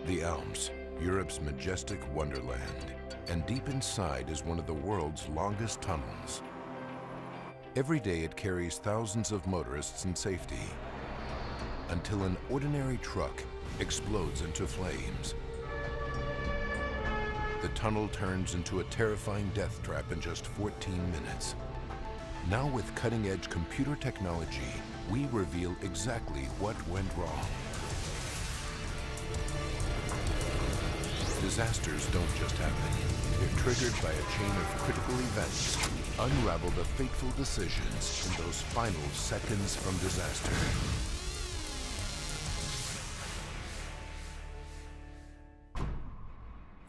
The Alps, Europe's majestic wonderland, and deep inside is one of the world's longest tunnels. Every day it carries thousands of motorists in safety, until an ordinary truck explodes into flames. The tunnel turns into a terrifying death trap in just 14 minutes. Now with cutting-edge computer technology, we reveal exactly what went wrong. Disasters don't just happen. They're triggered by a chain of critical events. Unravel the fateful decisions in those final seconds from disaster.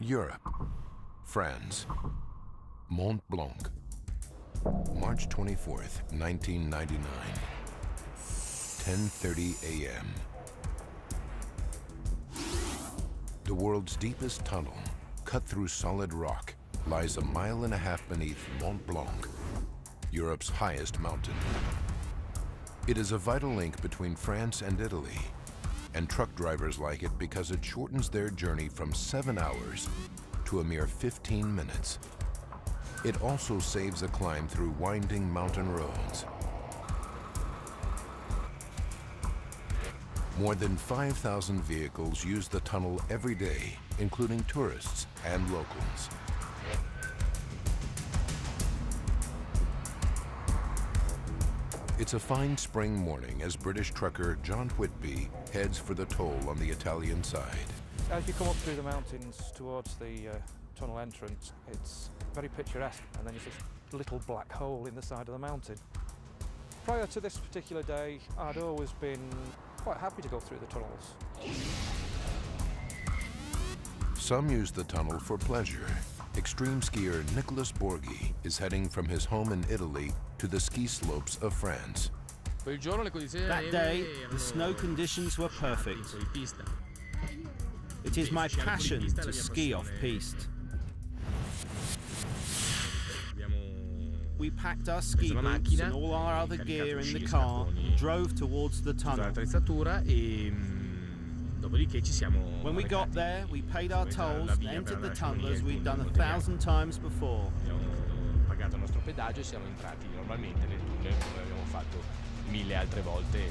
Europe, France, Mont Blanc, March 24th, 1999, 10:30 a.m. The world's deepest tunnel, cut through solid rock, lies 1.5 miles beneath Mont Blanc, Europe's highest mountain. It is a vital link between France and Italy, and truck drivers like it because it shortens their journey from 7 hours to a mere 15 minutes. It also saves a climb through winding mountain roads. More than 5,000 vehicles use the tunnel every day, including tourists and locals. It's a fine spring morning as British trucker John Whitby heads for the toll on the Italian side. As you come up through the mountains towards the tunnel entrance, it's very picturesque, and then there's this little black hole in the side of the mountain. Prior to this particular day, I'd always been quite happy to go through the tunnels. Some use the tunnel for pleasure. Extreme skier Nicholas Borghi is heading from his home in Italy to the ski slopes of France. That day, the snow conditions were perfect. It is my passion to ski off-piste. We packed our ski boots and all our other gear in the car and drove towards the tunnel. When we got there, we paid our tolls and entered the tunnel as we'd done 1,000 times before. Pagato il nostro pedaggio e siamo entrati normalmente nel tunnel come abbiamo fatto 1000 altre volte.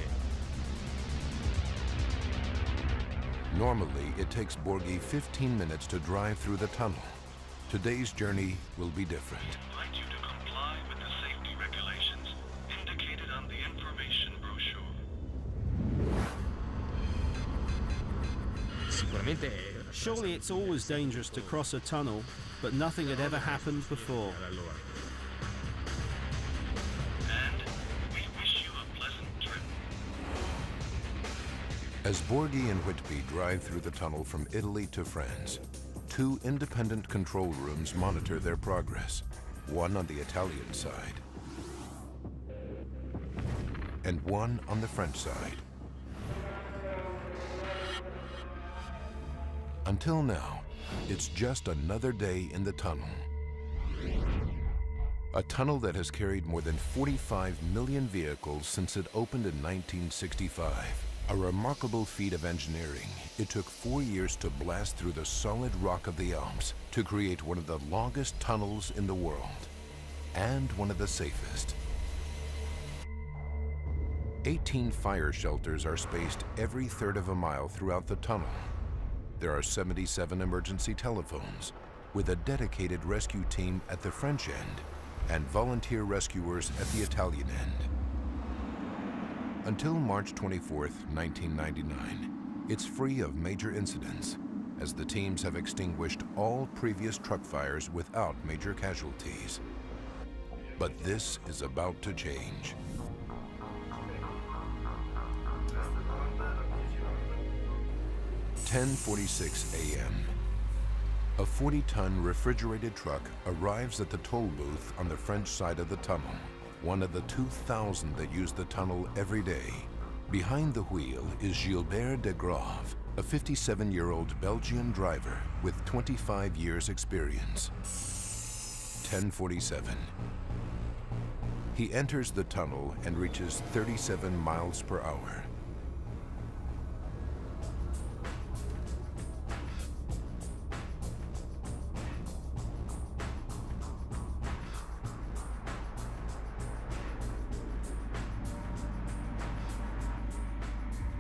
Normally, it takes Borghi 15 minutes to drive through the tunnel. Today's journey will be different. I invite you to comply with the safety regulations indicated on the information brochure. Surely it's always dangerous to cross a tunnel, but nothing had ever happened before. And we wish you a pleasant trip. As Borghi and Whitby drive through the tunnel from Italy to France, 2 independent control rooms monitor their progress, one on the Italian side and one on the French side. Until now, it's just another day in the tunnel. A tunnel that has carried more than 45 million vehicles since it opened in 1965. A remarkable feat of engineering. It took 4 years to blast through the solid rock of the Alps to create one of the longest tunnels in the world, and one of the safest. 18 fire shelters are spaced every third of a mile throughout the tunnel. There are 77 emergency telephones, with a dedicated rescue team at the French end and volunteer rescuers at the Italian end. Until March 24th, 1999, it's free of major incidents, as the teams have extinguished all previous truck fires without major casualties. But this is about to change. 10:46 a.m. A 40-ton refrigerated truck arrives at the toll booth on the French side of the tunnel, one of the 2,000 that use the tunnel every day. Behind the wheel is Gilbert de Grave, a 57-year-old Belgian driver with 25 years experience. 10:47. He enters the tunnel and reaches 37 miles per hour.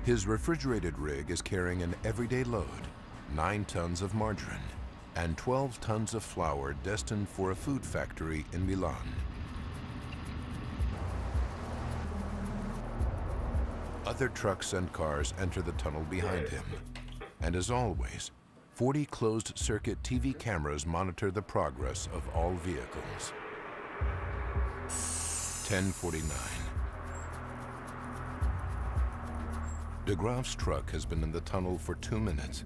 His refrigerated rig is carrying an everyday load, 9 tons of margarine and 12 tons of flour destined for a food factory in Milan. Other trucks and cars enter the tunnel behind him. And as always, 40 closed-circuit TV cameras monitor the progress of all vehicles. 10:49. De Graaf's truck has been in the tunnel for 2 minutes,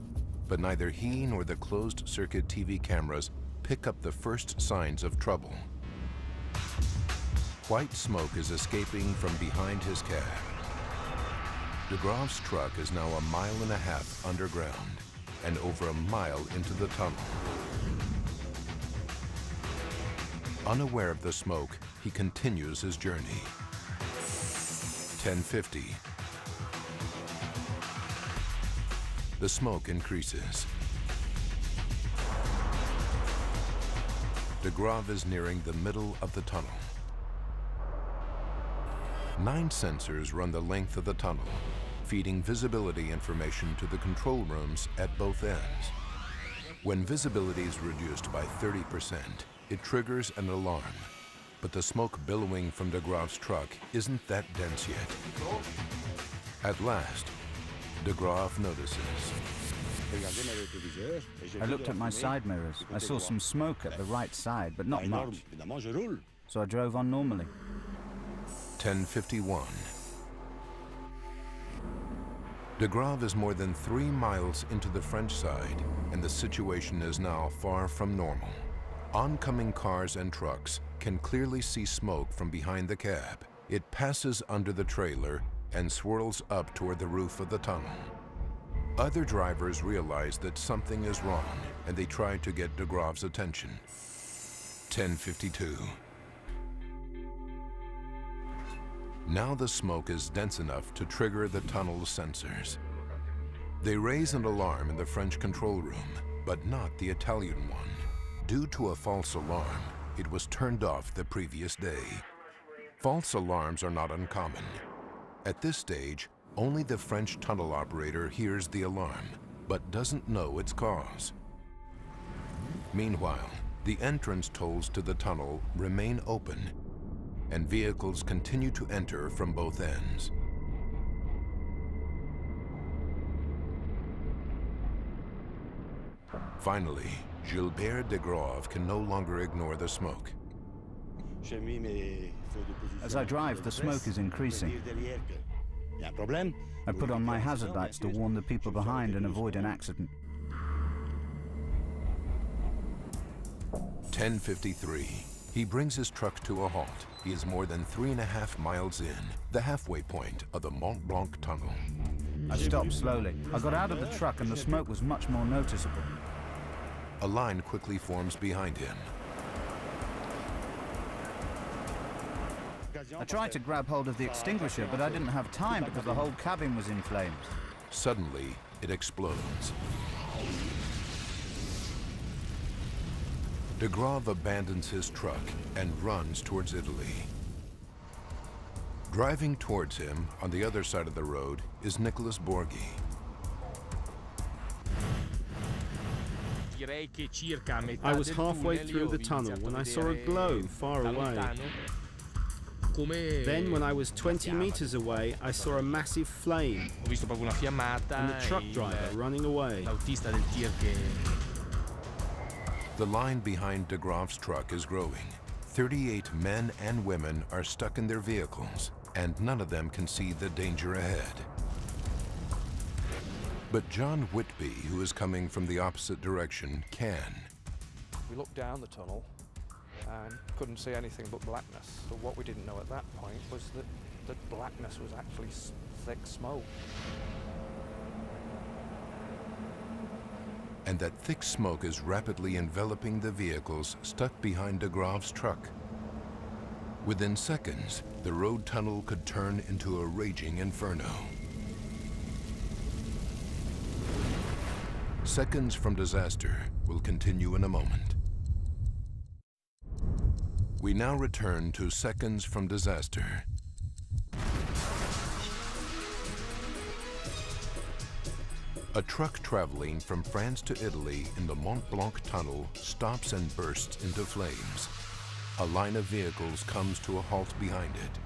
but neither he nor the closed-circuit TV cameras pick up the first signs of trouble. White smoke is escaping from behind his cab. De Graaf's truck is now 1.5 miles underground and over 1 mile into the tunnel. Unaware of the smoke, he continues his journey. 10:50. The smoke increases. De Graaf is nearing the middle of the tunnel. 9 sensors run the length of the tunnel, feeding visibility information to the control rooms at both ends. When visibility is reduced by 30%, it triggers an alarm. But the smoke billowing from De Graaf's truck isn't that dense yet. At last, De Graaf notices. I looked at my side mirrors. I saw some smoke at the right side, but not much. So I drove on normally. 10:51. De Graaf is more than 3 miles into the French side, and the situation is now far from normal. Oncoming cars and trucks can clearly see smoke from behind the cab. It passes under the trailer and swirls up toward the roof of the tunnel. Other drivers realize that something is wrong, and they try to get De Graaf's attention. 10:52. Now the smoke is dense enough to trigger the tunnel's sensors. They raise an alarm in the French control room, but not the Italian one. Due to a false alarm, it was turned off the previous day. False alarms are not uncommon. At this stage, only the French tunnel operator hears the alarm, but doesn't know its cause. Meanwhile, the entrance tolls to the tunnel remain open, and vehicles continue to enter from both ends. Finally, Gilbert de Graaf can no longer ignore the smoke. As I drive, the smoke is increasing. I put on my hazard lights to warn the people behind and avoid an accident. 10:53. He brings his truck to a halt. He is more than 3.5 miles in, the halfway point of the Mont Blanc tunnel. I stopped slowly. I got out of the truck and the smoke was much more noticeable. A line quickly forms behind him. I tried to grab hold of the extinguisher, but I didn't have time because the whole cabin was in flames. Suddenly, it explodes. De Graaf abandons his truck and runs towards Italy. Driving towards him on the other side of the road is Nicholas Borghi. I was halfway through the tunnel when I saw a glow far away. Then, when I was 20 meters away, I saw a massive flame and the truck driver running away. The line behind De Graaf's truck is growing. 38 men and women are stuck in their vehicles, and none of them can see the danger ahead. But John Whitby, who is coming from the opposite direction, can. We looked down the tunnel and couldn't see anything but blackness. But what we didn't know at that point was that the blackness was actually thick smoke. And that thick smoke is rapidly enveloping the vehicles stuck behind De Graaf's truck. Within seconds, the road tunnel could turn into a raging inferno. Seconds from disaster will continue in a moment. We now return to Seconds from Disaster. A truck traveling from France to Italy in the Mont Blanc tunnel stops and bursts into flames. A line of vehicles comes to a halt behind it.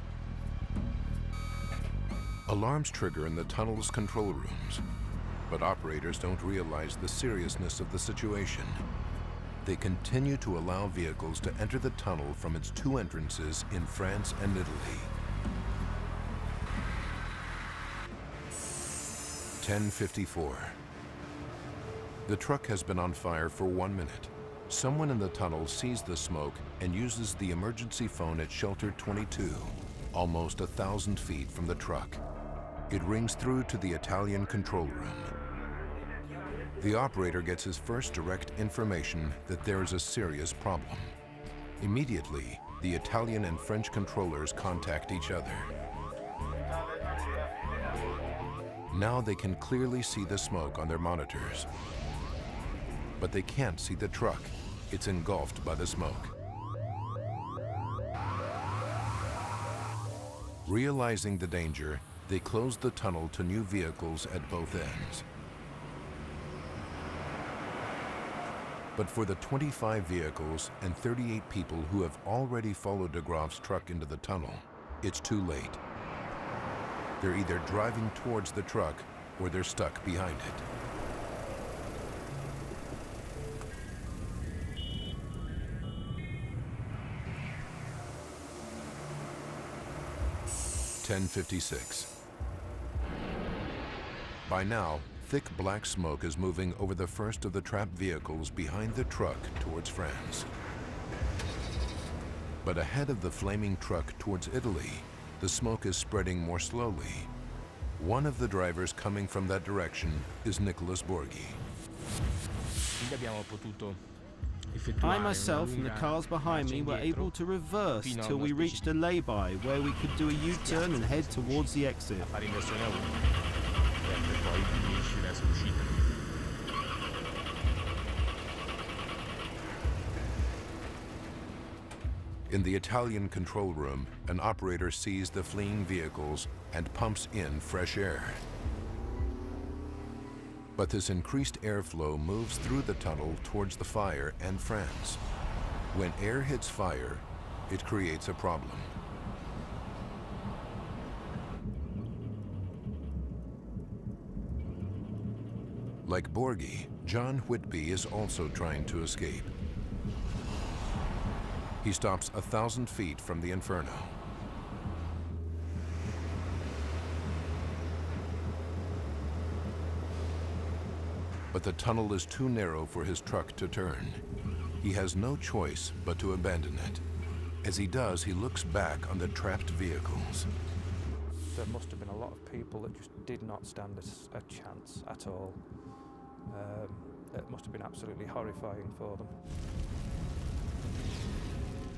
Alarms trigger in the tunnel's control rooms, but operators don't realize the seriousness of the situation. They continue to allow vehicles to enter the tunnel from its two entrances in France and Italy. 10:54. The truck has been on fire for 1 minute. Someone in the tunnel sees the smoke and uses the emergency phone at shelter 22, almost 1,000 feet from the truck. It rings through to the Italian control room. The operator gets his first direct information that there is a serious problem. Immediately, the Italian and French controllers contact each other. Now they can clearly see the smoke on their monitors. But they can't see the truck. It's engulfed by the smoke. Realizing the danger, they close the tunnel to new vehicles at both ends. But for the 25 vehicles and 38 people who have already followed de Graaf's truck into the tunnel, it's too late. They're either driving towards the truck or they're stuck behind it. (10:56). By now, thick black smoke is moving over the first of the trapped vehicles behind the truck towards France. But ahead of the flaming truck towards Italy, the smoke is spreading more slowly. One of the drivers coming from that direction is Nicholas Borghi. I myself and the cars behind me were able to reverse till we reached a lay-by where we could do a U-turn and head towards the exit. In the Italian control room, an operator sees the fleeing vehicles and pumps in fresh air. But this increased airflow moves through the tunnel towards the fire and France. When air hits fire, it creates a problem. Like Borghi, John Whitby is also trying to escape. He stops 1,000 feet from the Inferno. But the tunnel is too narrow for his truck to turn. He has no choice but to abandon it. As he does, he looks back on the trapped vehicles. There must have been a lot of people that just did not stand a chance at all. It must have been absolutely horrifying for them.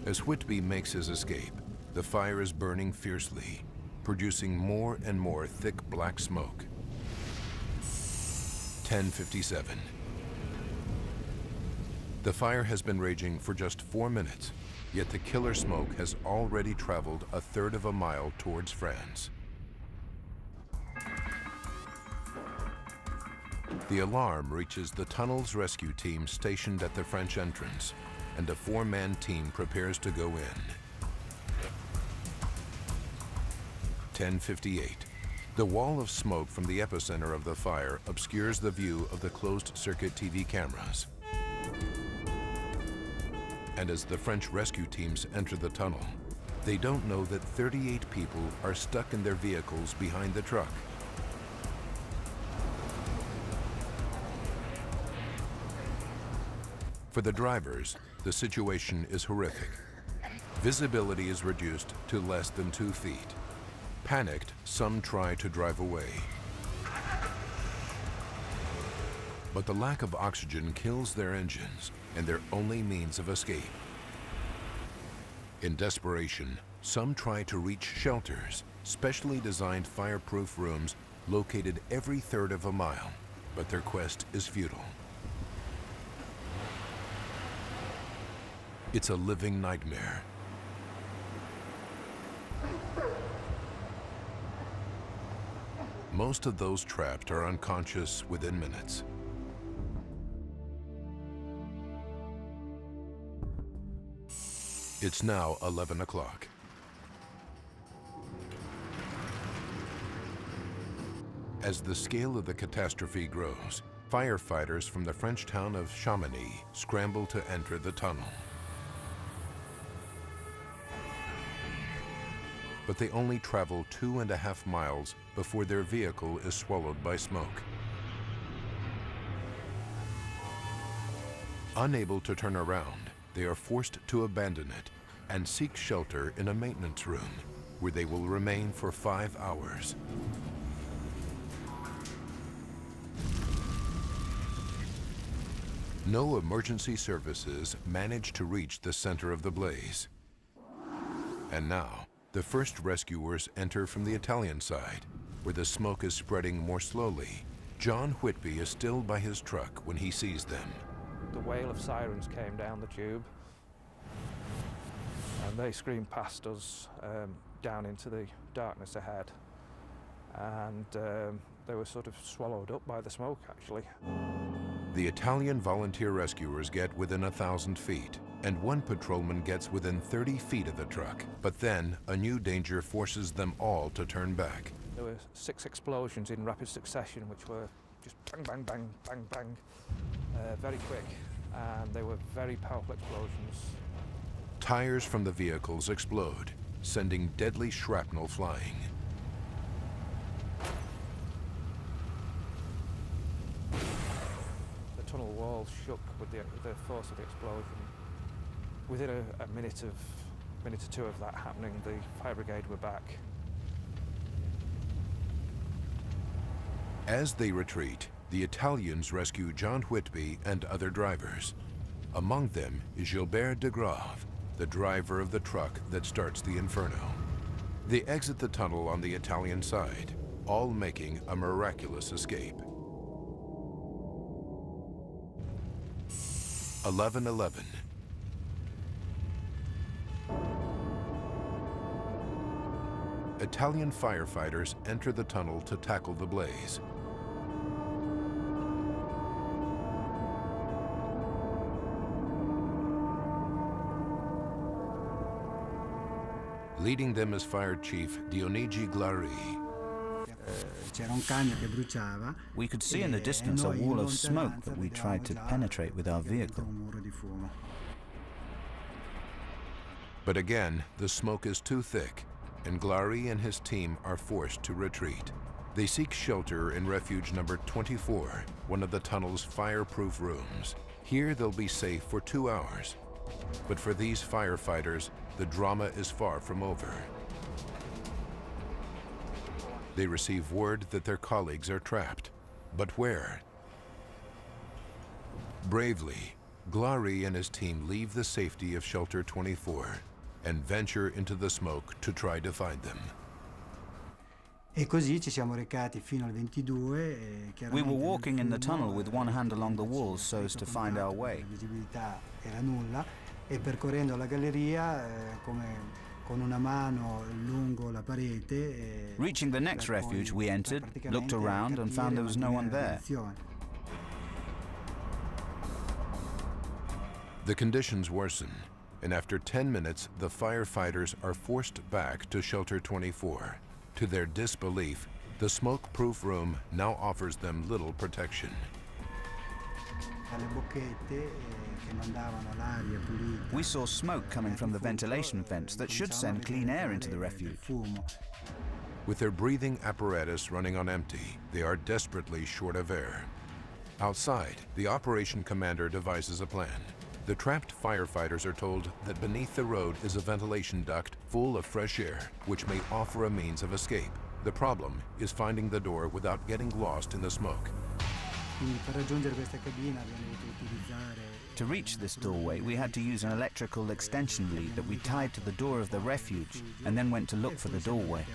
As Whitby makes his escape, the fire is burning fiercely, producing more and more thick black smoke. 10:57. The fire has been raging for just 4 minutes, yet the killer smoke has already traveled 1/3 of a mile towards France. The alarm reaches the tunnel's rescue team stationed at the French entrance, and a 4-man team prepares to go in. 10:58. The wall of smoke from the epicenter of the fire obscures the view of the closed-circuit TV cameras. And as the French rescue teams enter the tunnel, they don't know that 38 people are stuck in their vehicles behind the truck. For the drivers, the situation is horrific. Visibility is reduced to less than 2 feet. Panicked, some try to drive away. But the lack of oxygen kills their engines and their only means of escape. In desperation, some try to reach shelters, specially designed fireproof rooms located every 1/3 of a mile, but their quest is futile. It's a living nightmare. Most of those trapped are unconscious within minutes. It's now 11 o'clock. As the scale of the catastrophe grows, firefighters from the French town of Chamonix scramble to enter the tunnel. But they only travel 2.5 miles before their vehicle is swallowed by smoke. Unable to turn around, they are forced to abandon it and seek shelter in a maintenance room, where they will remain for 5 hours. No emergency services manage to reach the center of the blaze. And now, the first rescuers enter from the Italian side, where the smoke is spreading more slowly. John Whitby is still by his truck when he sees them. The wail of sirens came down the tube, and they screamed past us down into the darkness ahead. And they were sort of swallowed up by the smoke, actually. The Italian volunteer rescuers get within 1,000 feet, and one patrolman gets within 30 feet of the truck. But then, a new danger forces them all to turn back. There were 6 explosions in rapid succession, which were just bang, bang, bang, bang, bang, very quick, and they were very powerful explosions. Tires from the vehicles explode, sending deadly shrapnel flying. The tunnel walls shook with the force of the explosion. Within a minute or two of that happening, the fire brigade were back. As they retreat, the Italians rescue John Whitby and other drivers. Among them is Gilbert de Grave, the driver of the truck that starts the Inferno. They exit the tunnel on the Italian side, all making a miraculous escape. 11:11. Italian firefighters enter the tunnel to tackle the blaze. Leading them is Fire Chief Dionigi Glari. We could see in the distance a wall of smoke that we tried to penetrate with our vehicle. But again, the smoke is too thick, and Glari and his team are forced to retreat. They seek shelter in refuge number 24, one of the tunnel's fireproof rooms. Here they'll be safe for 2 hours. But for these firefighters, the drama is far from over. They receive word that their colleagues are trapped. But where? Bravely, Glari and his team leave the safety of Shelter 24 and venture into the smoke to try to find them. We were walking in the tunnel with one hand along the walls so as to find our way. Reaching the next refuge, we entered, looked around, and found there was no one there. The conditions worsen, and after 10 minutes, the firefighters are forced back to Shelter 24. To their disbelief, the smoke-proof room now offers them little protection. We saw smoke coming from the ventilation vents that should send clean air into the refuge. With their breathing apparatus running on empty, they are desperately short of air. Outside, the operation commander devises a plan. The trapped firefighters are told that beneath the road is a ventilation duct full of fresh air, which may offer a means of escape. The problem is finding the door without getting lost in the smoke. To reach this doorway, we had to use an electrical extension lead that we tied to the door of the refuge and then went to look for the doorway.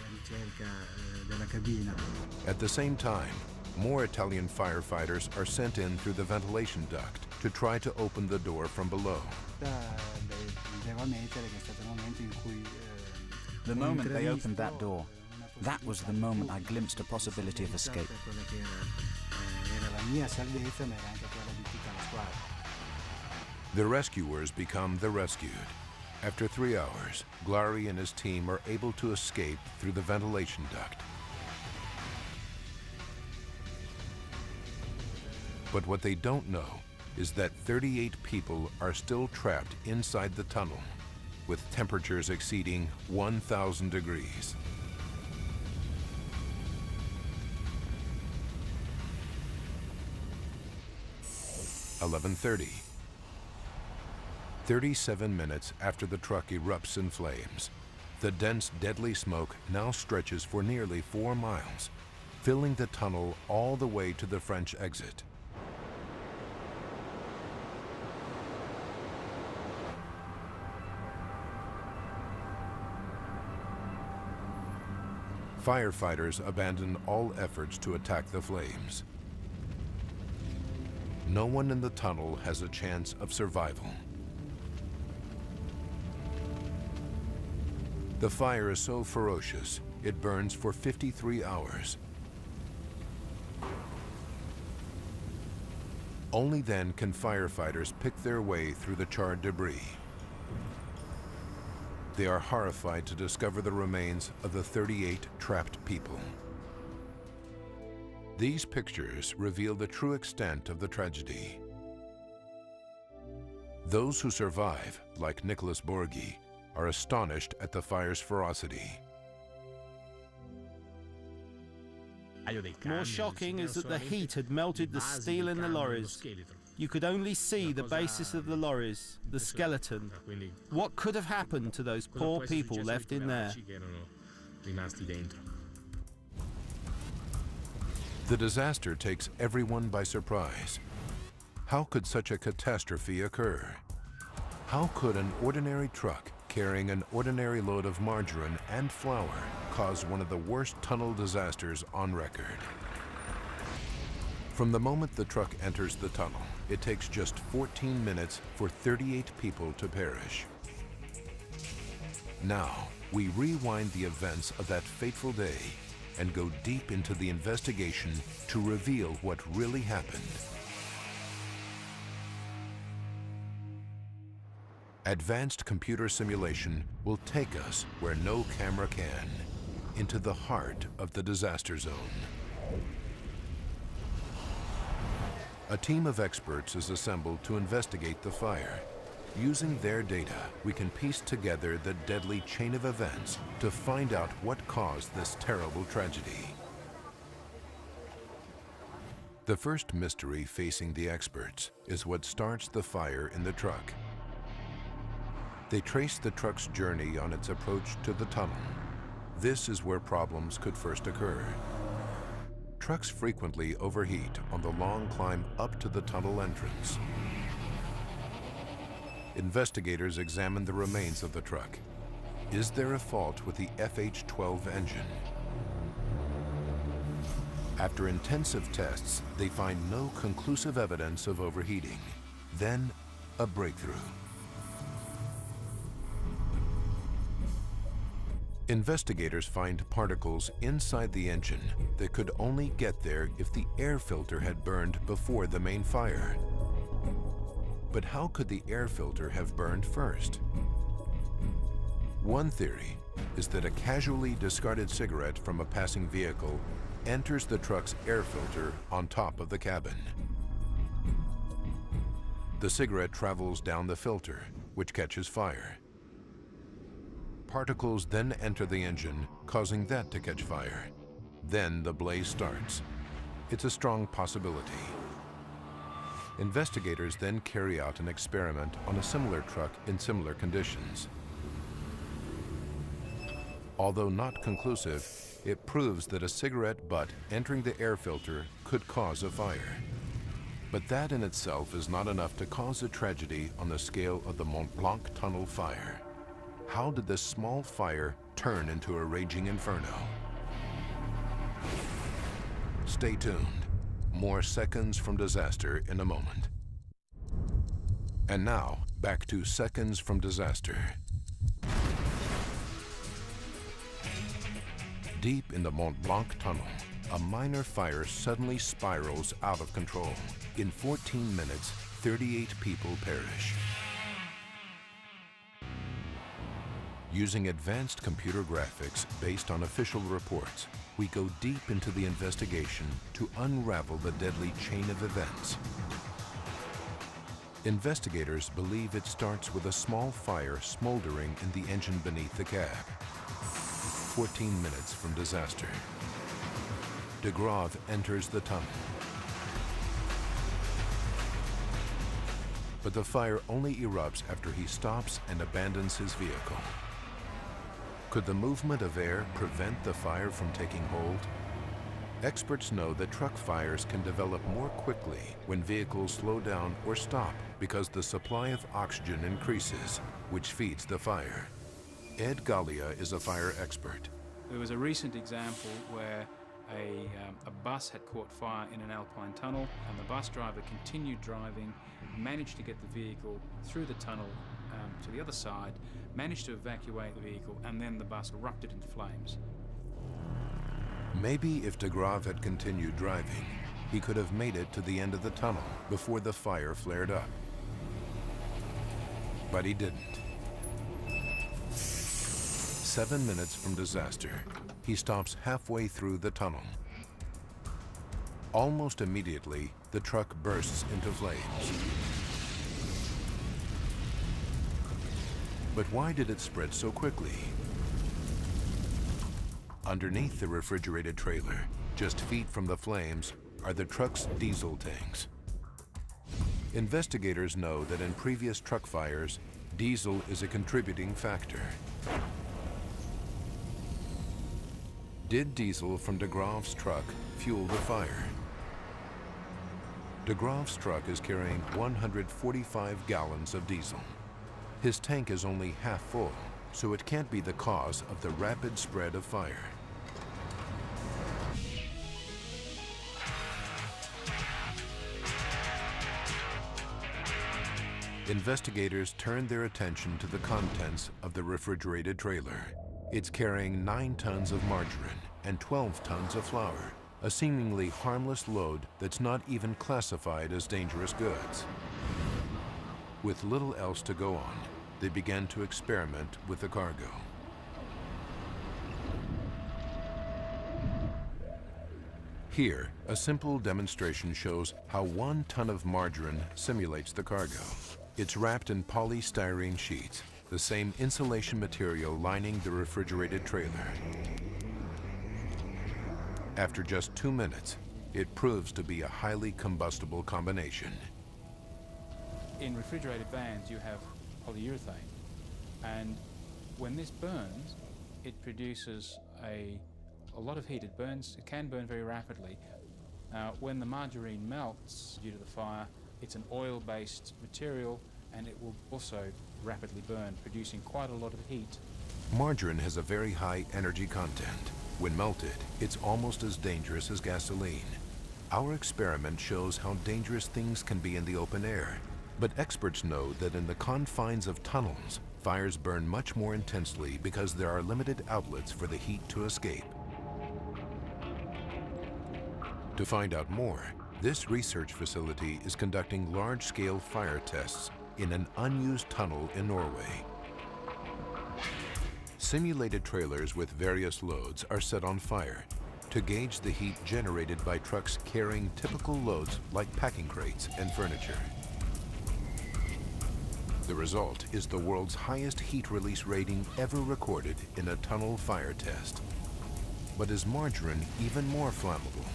At the same time, more Italian firefighters are sent in through the ventilation duct to try to open the door from below. The moment they opened that door, That was the moment I glimpsed a possibility of escape. The rescuers become the rescued. After 3 hours, Glary and his team are able to escape through the ventilation duct. But what they don't know is that 38 people are still trapped inside the tunnel, with temperatures exceeding 1,000 degrees. (11:30). 37 minutes after the truck erupts in flames, the dense, deadly smoke now stretches for nearly 4 miles, filling the tunnel all the way to the French exit. Firefighters abandon all efforts to attack the flames. No one in the tunnel has a chance of survival. The fire is so ferocious, it burns for 53 hours. Only then can firefighters pick their way through the charred debris. They are horrified to discover the remains of the 38 trapped people. These pictures reveal the true extent of the tragedy. Those who survive, like Nicholas Borghi, are astonished at the fire's ferocity. More shocking is that the heat had melted the steel in the lorries. You could only see the basis of the lorries, the skeleton. What could have happened to those poor people left in there? The disaster takes everyone by surprise. How could such a catastrophe occur? How could an ordinary truck carrying an ordinary load of margarine and flour cause one of the worst tunnel disasters on record? From the moment the truck enters the tunnel, it takes just 14 minutes for 38 people to perish. Now, we rewind the events of that fateful day and go deep into the investigation to reveal what really happened. Advanced computer simulation will take us where no camera can, into the heart of the disaster zone. A team of experts is assembled to investigate the fire. Using their data, we can piece together the deadly chain of events to find out what caused this terrible tragedy. The first mystery facing the experts is what starts the fire in the truck. They trace the truck's journey on its approach to the tunnel. This is where problems could first occur. Trucks frequently overheat on the long climb up to the tunnel entrance. Investigators examine the remains of the truck. Is there a fault with the FH-12 engine? After intensive tests, they find no conclusive evidence of overheating. Then, a breakthrough. Investigators find particles inside the engine that could only get there if the air filter had burned before the main fire. But how could the air filter have burned first? One theory is that a casually discarded cigarette from a passing vehicle enters the truck's air filter on top of the cabin. The cigarette travels down the filter, which catches fire. Particles then enter the engine, causing that to catch fire. Then the blaze starts. It's a strong possibility. Investigators then carry out an experiment on a similar truck in similar conditions. Although not conclusive, it proves that a cigarette butt entering the air filter could cause a fire. But that in itself is not enough to cause a tragedy on the scale of the Mont Blanc tunnel fire. How did this small fire turn into a raging inferno? Stay tuned. More Seconds from Disaster in a moment. And now, back to Seconds from Disaster. Deep in the Mont Blanc tunnel, a minor fire suddenly spirals out of control. In 14 minutes, 38 people perish. Using advanced computer graphics based on official reports, we go deep into the investigation to unravel the deadly chain of events. Investigators believe it starts with a small fire smoldering in the engine beneath the cab. 14 minutes from disaster, de Grave enters the tunnel. But the fire only erupts after he stops and abandons his vehicle. Could the movement of air prevent the fire from taking hold? Experts know that truck fires can develop more quickly when vehicles slow down or stop because the supply of oxygen increases, which feeds the fire. Ed Gallia is a fire expert. There was a recent example where a bus had caught fire in an alpine tunnel, and the bus driver continued driving, managed to get the vehicle through the tunnel to the other side, managed to evacuate the vehicle, and then the bus erupted into flames. Maybe if de Grave had continued driving, he could have made it to the end of the tunnel before the fire flared up. But he didn't. 7 minutes from disaster, he stops halfway through the tunnel. Almost immediately, the truck bursts into flames. But why did it spread so quickly? Underneath the refrigerated trailer, just feet from the flames, are the truck's diesel tanks. Investigators know that in previous truck fires, diesel is a contributing factor. Did diesel from de Grave's truck fuel the fire? De Grave's truck is carrying 145 gallons of diesel. His tank is only half full, so it can't be the cause of the rapid spread of fire. Investigators turned their attention to the contents of the refrigerated trailer. It's carrying 9 tons of margarine and 12 tons of flour, a seemingly harmless load that's not even classified as dangerous goods. With little else to go on, they began to experiment with the cargo. Here, a simple demonstration shows how 1 ton of margarine simulates the cargo. It's wrapped in polystyrene sheets, the same insulation material lining the refrigerated trailer. After just 2 minutes, it proves to be a highly combustible combination. In refrigerated vans, you have polyurethane, and when this burns, it produces a lot of heat. It can burn very rapidly. When the margarine melts due to the fire, it's an oil-based material, and it will also rapidly burn, producing quite a lot of heat. Margarine has a very high energy content. When melted, it's almost as dangerous as gasoline. Our experiment shows how dangerous things can be in the open air. But experts know that in the confines of tunnels, fires burn much more intensely because there are limited outlets for the heat to escape. To find out more, this research facility is conducting large-scale fire tests in an unused tunnel in Norway. Simulated trailers with various loads are set on fire to gauge the heat generated by trucks carrying typical loads like packing crates and furniture. The result is the world's highest heat release rating ever recorded in a tunnel fire test. But is margarine even more flammable?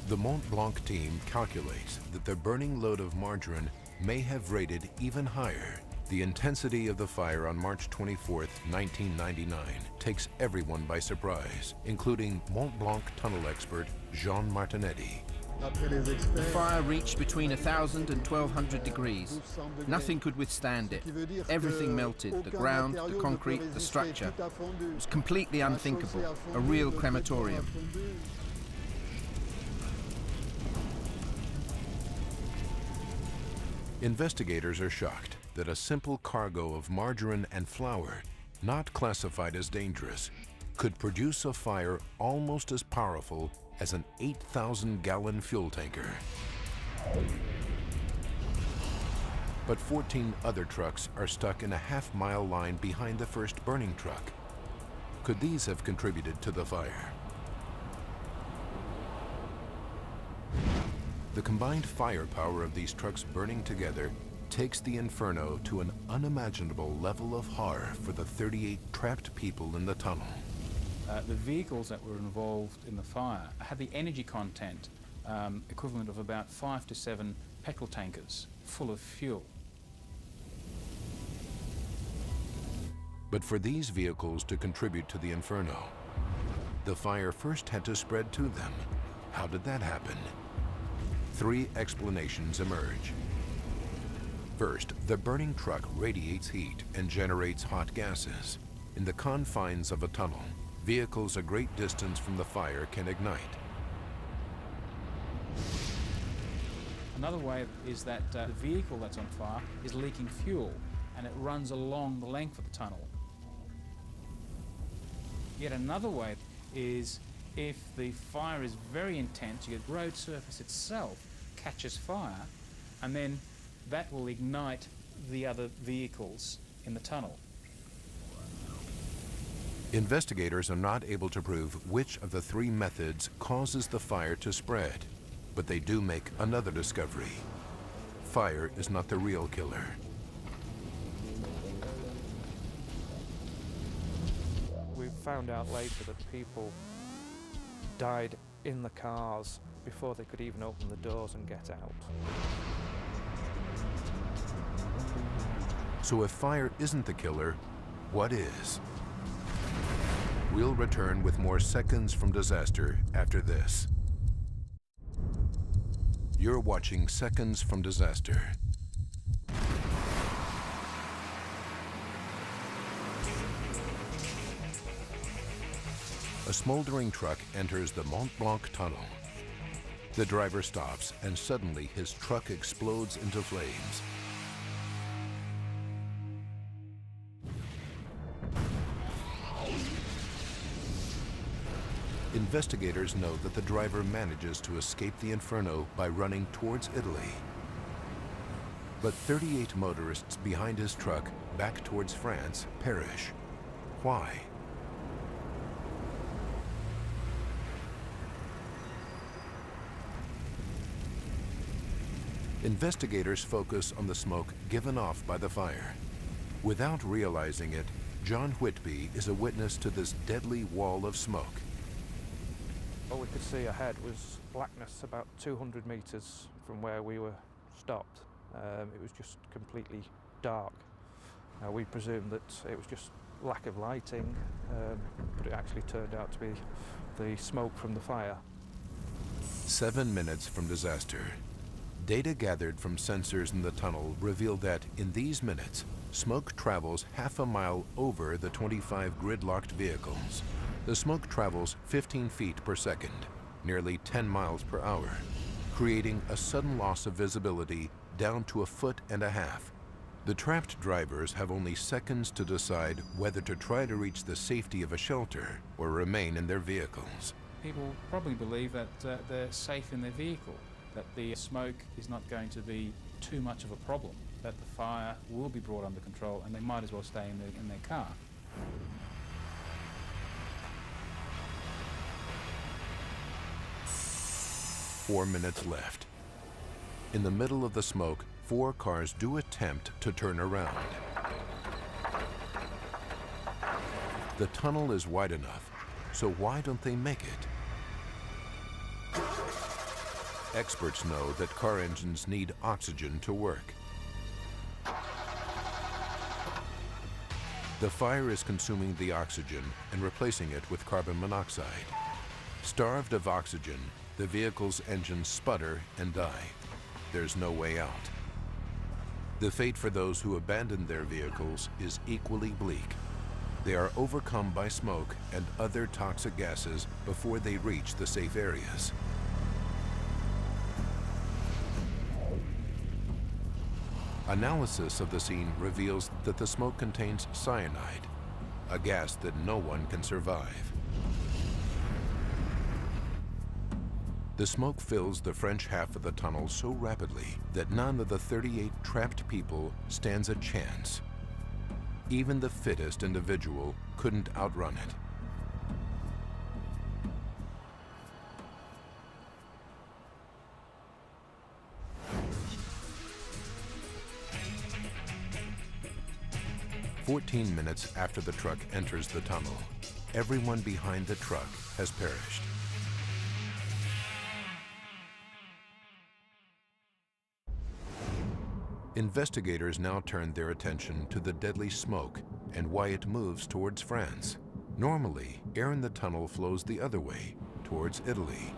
The Mont Blanc team calculates that the burning load of margarine may have rated even higher. The intensity of the fire on March 24, 1999 takes everyone by surprise, including Mont Blanc tunnel expert Jean Martinetti. The fire reached between 1,000 and 1,200 degrees. Nothing could withstand it. Everything melted, the ground, the concrete, the structure. It was completely unthinkable, a real crematorium. Investigators are shocked that a simple cargo of margarine and flour, not classified as dangerous, could produce a fire almost as powerful as an 8,000-gallon fuel tanker. But 14 other trucks are stuck in a half-mile line behind the first burning truck. Could these have contributed to the fire? The combined firepower of these trucks burning together takes the Inferno to an unimaginable level of horror for the 38 trapped people in the tunnel. The vehicles that were involved in the fire had the energy content equivalent of about 5 to 7 petrol tankers full of fuel. But for these vehicles to contribute to the Inferno, the fire first had to spread to them. How did that happen? 3 explanations emerge. First, the burning truck radiates heat and generates hot gases. In the confines of a tunnel, vehicles a great distance from the fire can ignite. Another way is that the vehicle that's on fire is leaking fuel, and it runs along the length of the tunnel. Yet another way is if the fire is very intense, the road surface itself catches fire, and then that will ignite the other vehicles in the tunnel. Investigators are not able to prove which of the 3 methods causes the fire to spread, but they do make another discovery. Fire is not the real killer. We found out later that people died in the cars before they could even open the doors and get out. So if fire isn't the killer, what is? We'll return with more Seconds from Disaster after this. You're watching Seconds from Disaster. A smoldering truck enters the Mont Blanc tunnel. The driver stops, and suddenly his truck explodes into flames. Investigators know that the driver manages to escape the Inferno by running towards Italy. But 38 motorists behind his truck, back towards France, perish. Why? Investigators focus on the smoke given off by the fire. Without realizing it, John Whitby is a witness to this deadly wall of smoke. All we could see ahead was blackness about 200 metres from where we were stopped. It was just completely dark. We presumed that it was just lack of lighting, but it actually turned out to be the smoke from the fire. 7 minutes from disaster. Data gathered from sensors in the tunnel revealed that in these minutes, smoke travels half a mile over the 25 gridlocked vehicles. The smoke travels 15 feet per second, nearly 10 miles per hour, creating a sudden loss of visibility down to 1.5 feet. The trapped drivers have only seconds to decide whether to try to reach the safety of a shelter or remain in their vehicles. People probably believe that they're safe in their vehicle, that the smoke is not going to be too much of a problem, that the fire will be brought under control, and they might as well stay in their car. Four minutes left. In the middle of the smoke, 4 cars do attempt to turn around. The tunnel is wide enough, so why don't they make it? Experts know that car engines need oxygen to work. The fire is consuming the oxygen and replacing it with carbon monoxide. Starved of oxygen, the vehicle's engines sputter and die. There's no way out. The fate for those who abandon their vehicles is equally bleak. They are overcome by smoke and other toxic gases before they reach the safe areas. Analysis of the scene reveals that the smoke contains cyanide. a gas that no one can survive. The smoke fills the French half of the tunnel so rapidly that none of the 38 trapped people stands a chance. Even the fittest individual couldn't outrun it. "14 minutes after the truck enters the tunnel, everyone behind the truck has perished. Investigators now turn their attention to the deadly smoke and why it moves towards France. Normally, air in the tunnel flows the other way, towards Italy.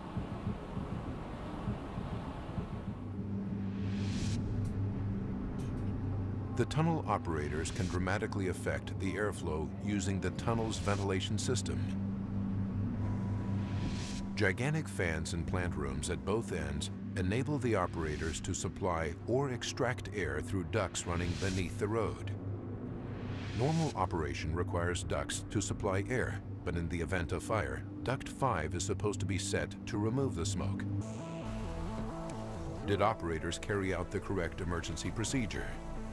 The tunnel operators can dramatically affect the airflow using the tunnel's ventilation system. Gigantic fans in plant rooms at both ends enable the operators to supply or extract air through ducts running beneath the road. Normal operation requires ducts to supply air, but in the event of fire, duct 5 is supposed to be set to remove the smoke. Did operators carry out the correct emergency procedure?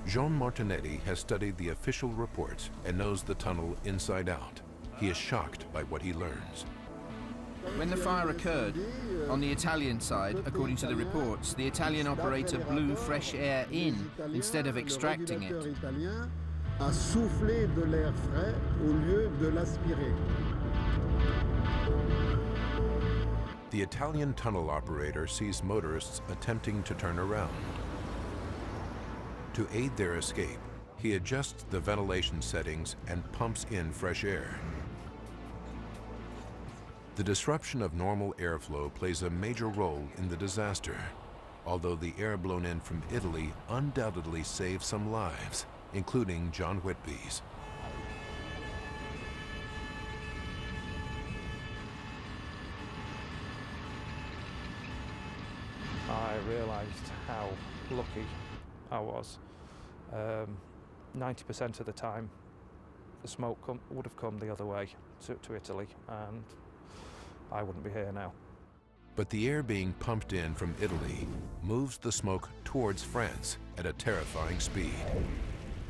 Jean Martinetti has studied the official reports and knows the tunnel inside out. He is shocked by what he learns. When the fire occurred, on the Italian side, according to the reports, the Italian operator blew fresh air in instead of extracting it. A soufflé de l'air frais au lieu de l'aspirer. The Italian tunnel operator sees motorists attempting to turn around. To aid their escape, he adjusts the ventilation settings and pumps in fresh air. The disruption of normal airflow plays a major role in the disaster, although the air blown in from Italy undoubtedly saved some lives, including John Whitby's. I realised how lucky I was. 90% of the time, the smoke would have come the other way to Italy, and I wouldn't be here now. But the air being pumped in from Italy moves the smoke towards France at a terrifying speed.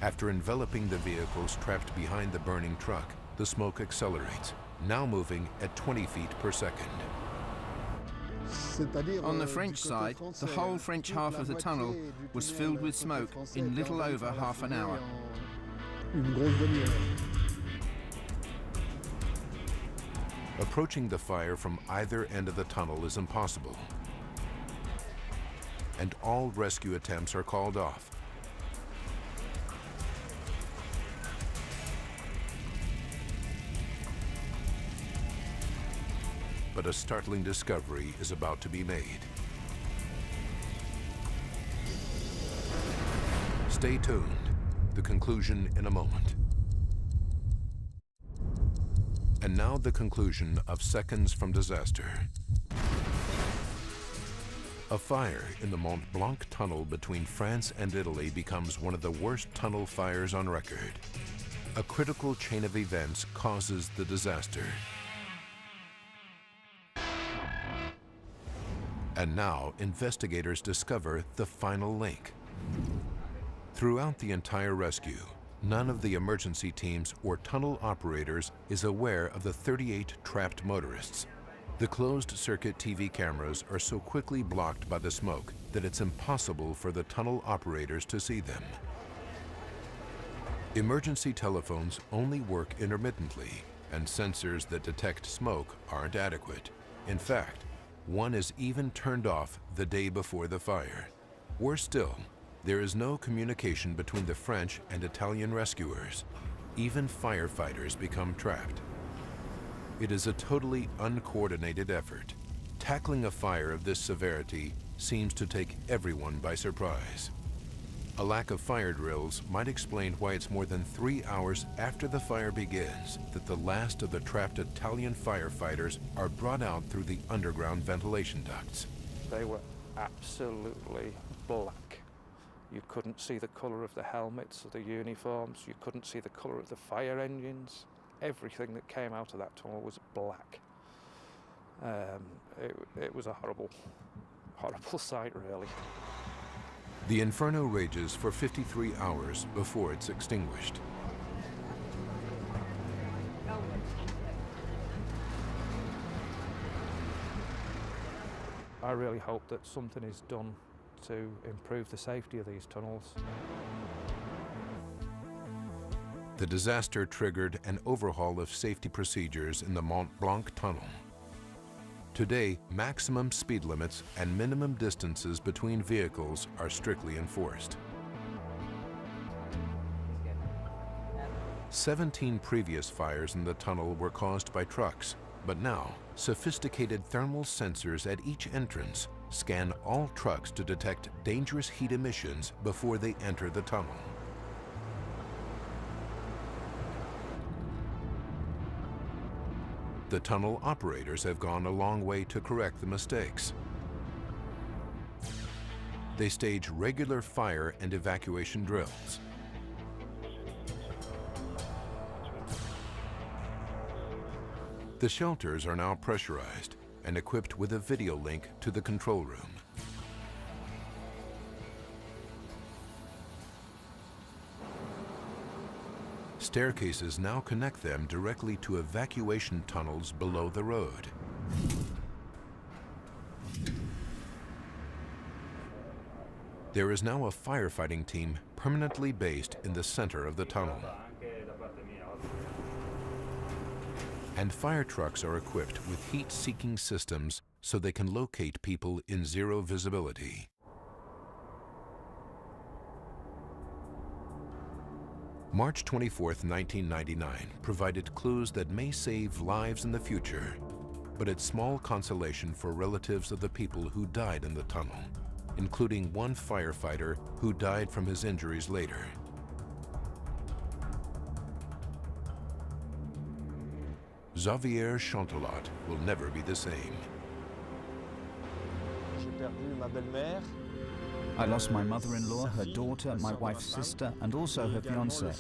After enveloping the vehicles trapped behind the burning truck, the smoke accelerates, now moving at 20 feet per second. On the French side, the whole French half of the tunnel was filled with smoke in little over half an hour. Approaching the fire from either end of the tunnel is impossible, and all rescue attempts are called off. But a startling discovery is about to be made. Stay tuned. The conclusion in a moment. And now the conclusion of Seconds from Disaster. A fire in the Mont Blanc tunnel between France and Italy becomes one of the worst tunnel fires on record. A critical chain of events causes the disaster. And now investigators discover the final link. Throughout the entire rescue, none of the emergency teams or tunnel operators is aware of the 38 trapped motorists. The closed-circuit TV cameras are so quickly blocked by the smoke that it's impossible for the tunnel operators to see them. Emergency telephones only work intermittently, and sensors that detect smoke aren't adequate. In fact, one is even turned off the day before the fire. Worse still, there is no communication between the French and Italian rescuers. Even firefighters become trapped. It is a totally uncoordinated effort. Tackling a fire of this severity seems to take everyone by surprise. A lack of fire drills might explain why it's more than 3 hours after the fire begins that the last of the trapped Italian firefighters are brought out through the underground ventilation ducts. They were absolutely black. You couldn't see the colour of the helmets or the uniforms. You couldn't see the colour of the fire engines. everything that came out of that tunnel was black. It was a horrible sight, really. The Inferno rages for 53 hours before it's extinguished. I really hope that something is done to improve the safety of these tunnels. The disaster triggered an overhaul of safety procedures in the Mont Blanc tunnel. Today, maximum speed limits and minimum distances between vehicles are strictly enforced. 17 previous fires in the tunnel were caused by trucks, but now, sophisticated thermal sensors at each entrance scan all trucks to detect dangerous heat emissions before they enter the tunnel. The tunnel operators have gone a long way to correct the mistakes. They stage regular fire and evacuation drills. The shelters are now pressurized and equipped with a video link to the control room. Staircases now connect them directly to evacuation tunnels below the road. There is now a firefighting team permanently based in the center of the tunnel. And fire trucks are equipped with heat-seeking systems so they can locate people in zero visibility. March 24, 1999 provided clues that may save lives in the future, but it's small consolation for relatives of the people who died in the tunnel, including one firefighter who died from his injuries later. Xavier Chantelat will never be the same. I lost my mother-in-law, her daughter, my wife's sister, and also her fiancé.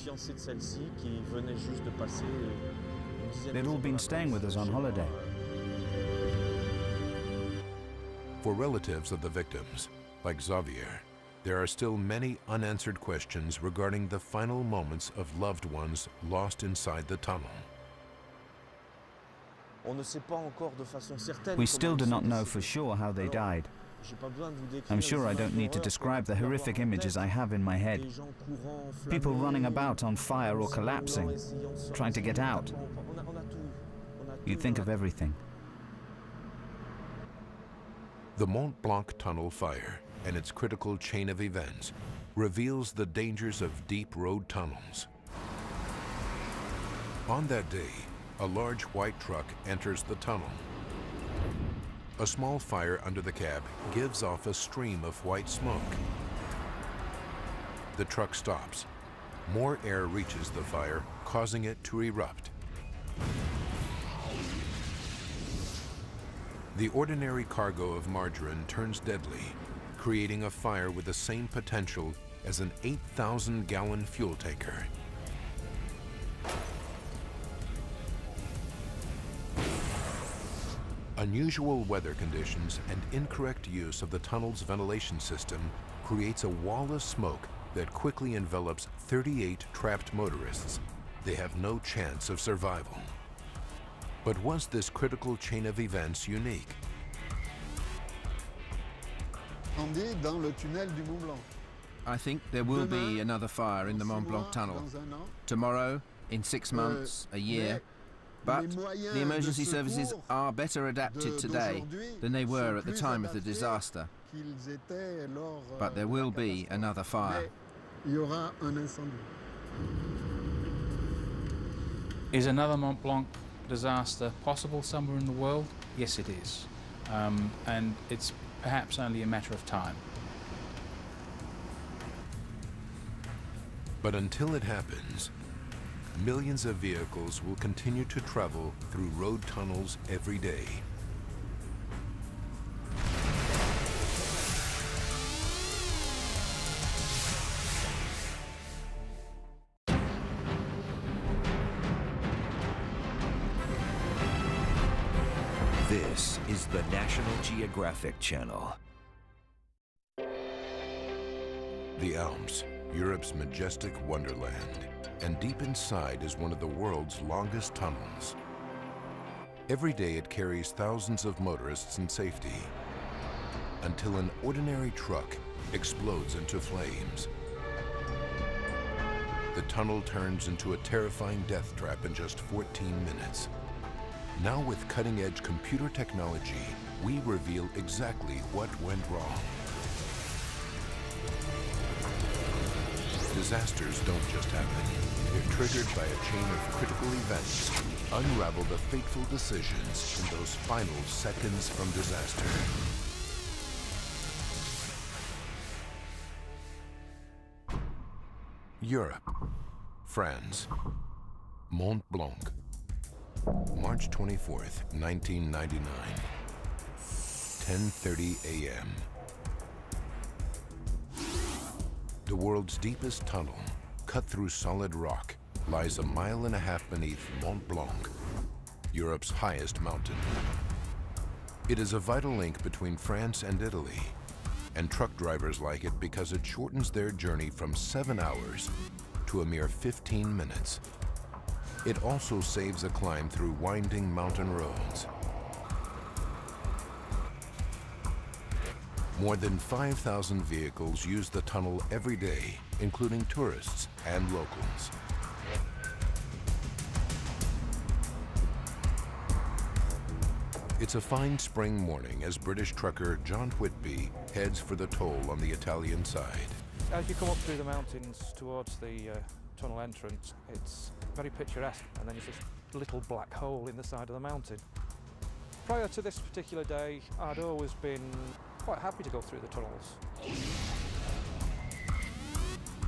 They'd all been staying with us on holiday. For relatives of the victims, like Xavier, there are still many unanswered questions regarding the final moments of loved ones lost inside the tunnel. We still do not know for sure how they died. I'm sure I don't need to describe the horrific images I have in my head. People running about on fire or collapsing, trying to get out. You think of everything. The Mont Blanc tunnel fire and its critical chain of events reveals the dangers of deep road tunnels. On that day, a large white truck enters the tunnel. A small fire under the cab gives off a stream of white smoke. The truck stops. More air reaches the fire, causing it to erupt. The ordinary cargo of margarine turns deadly, creating a fire with the same potential as an 8,000-gallon fuel tanker. Unusual weather conditions and incorrect use of the tunnel's ventilation system creates a wall of smoke that quickly envelops 38 trapped motorists. They have no chance of survival. But was this critical chain of events unique? I think there will be another fire in the Mont Blanc tunnel. Tomorrow, in 6 months, a year. But the emergency services are better adapted today than they were at the time of the disaster. But there will be another fire. Is another Mont Blanc disaster possible somewhere in the world? Yes, it is. And it's perhaps only a matter of time. But until it happens, millions of vehicles will continue to travel through road tunnels every day. This is the National Geographic Channel. The Alps, Europe's majestic wonderland, and deep inside is one of the world's longest tunnels. Every day it carries thousands of motorists in safety, until an ordinary truck explodes into flames. The tunnel turns into a terrifying death trap in just 14 minutes. Now with cutting-edge computer technology, we reveal exactly what went wrong. Disasters don't just happen. They're triggered by a chain of critical events. Unravel the fateful decisions in those final seconds from disaster. Europe, France, Mont Blanc, March 24th, 1999, 10:30 a.m. The world's deepest tunnel, cut through solid rock, lies 1.5 miles beneath Mont Blanc, Europe's highest mountain. It is a vital link between France and Italy, and truck drivers like it because it shortens their journey from 7 hours to a mere 15 minutes. It also saves a climb through winding mountain roads. More than 5,000 vehicles use the tunnel every day, including tourists and locals. It's a fine spring morning as British trucker John Whitby heads for the toll on the Italian side. As you come up through the mountains towards the tunnel entrance, it's very picturesque, and then there's this little black hole in the side of the mountain. Prior to this particular day, I'd always been quite happy to go through the tunnels.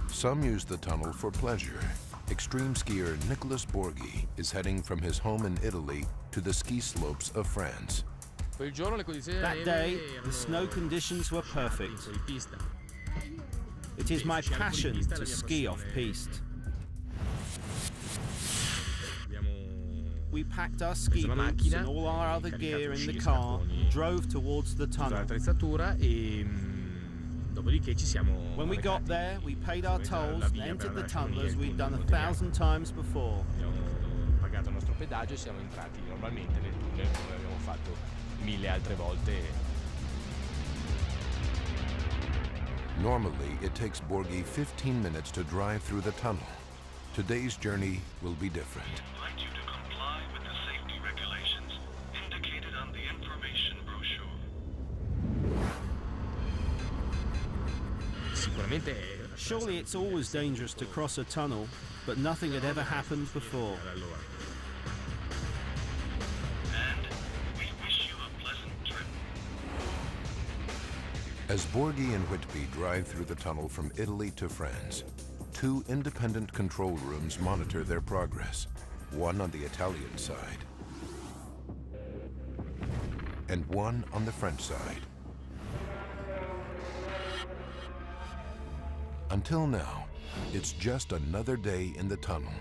Some use the tunnel for pleasure. Extreme skier Nicholas Borghi is heading from his home in Italy to the ski slopes of France. That day, the snow conditions were perfect. It is my passion to ski off-piste. We packed our ski boots and all our other gear in the car and drove towards the tunnel. When we got there, we paid our tolls and entered the tunnel as we'd done 1,000 times before. Pagato il nostro pedaggio e siamo entrati normalmente nel tunnel come abbiamo fatto 1000 altre volte. Normally, it takes Borghi 15 minutes to drive through the tunnel. Today's journey will be different. Invite you to comply with the safety regulations indicated on the information brochure. Surely it's always dangerous to cross a tunnel, but nothing had ever happened before. And we wish you a pleasant trip. As Borghi and Whitby drive through the tunnel from Italy to France, 2 independent control rooms monitor their progress, one on the Italian side and one on the French side. Until now, it's just another day in the tunnel.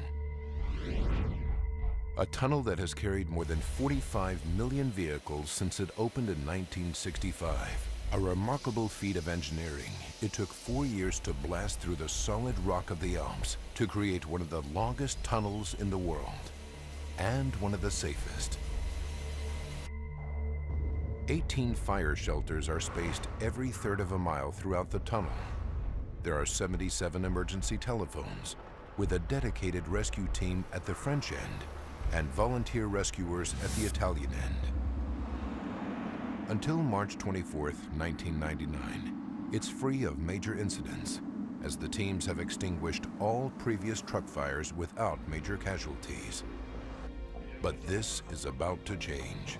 A tunnel that has carried more than 45 million vehicles since it opened in 1965. A remarkable feat of engineering. It took 4 years to blast through the solid rock of the Alps to create one of the longest tunnels in the world, and one of the safest. 18 fire shelters are spaced every third of a mile throughout the tunnel. There are 77 emergency telephones, with a dedicated rescue team at the French end and volunteer rescuers at the Italian end. Until March 24th, 1999, it's free of major incidents, as the teams have extinguished all previous truck fires without major casualties. But this is about to change.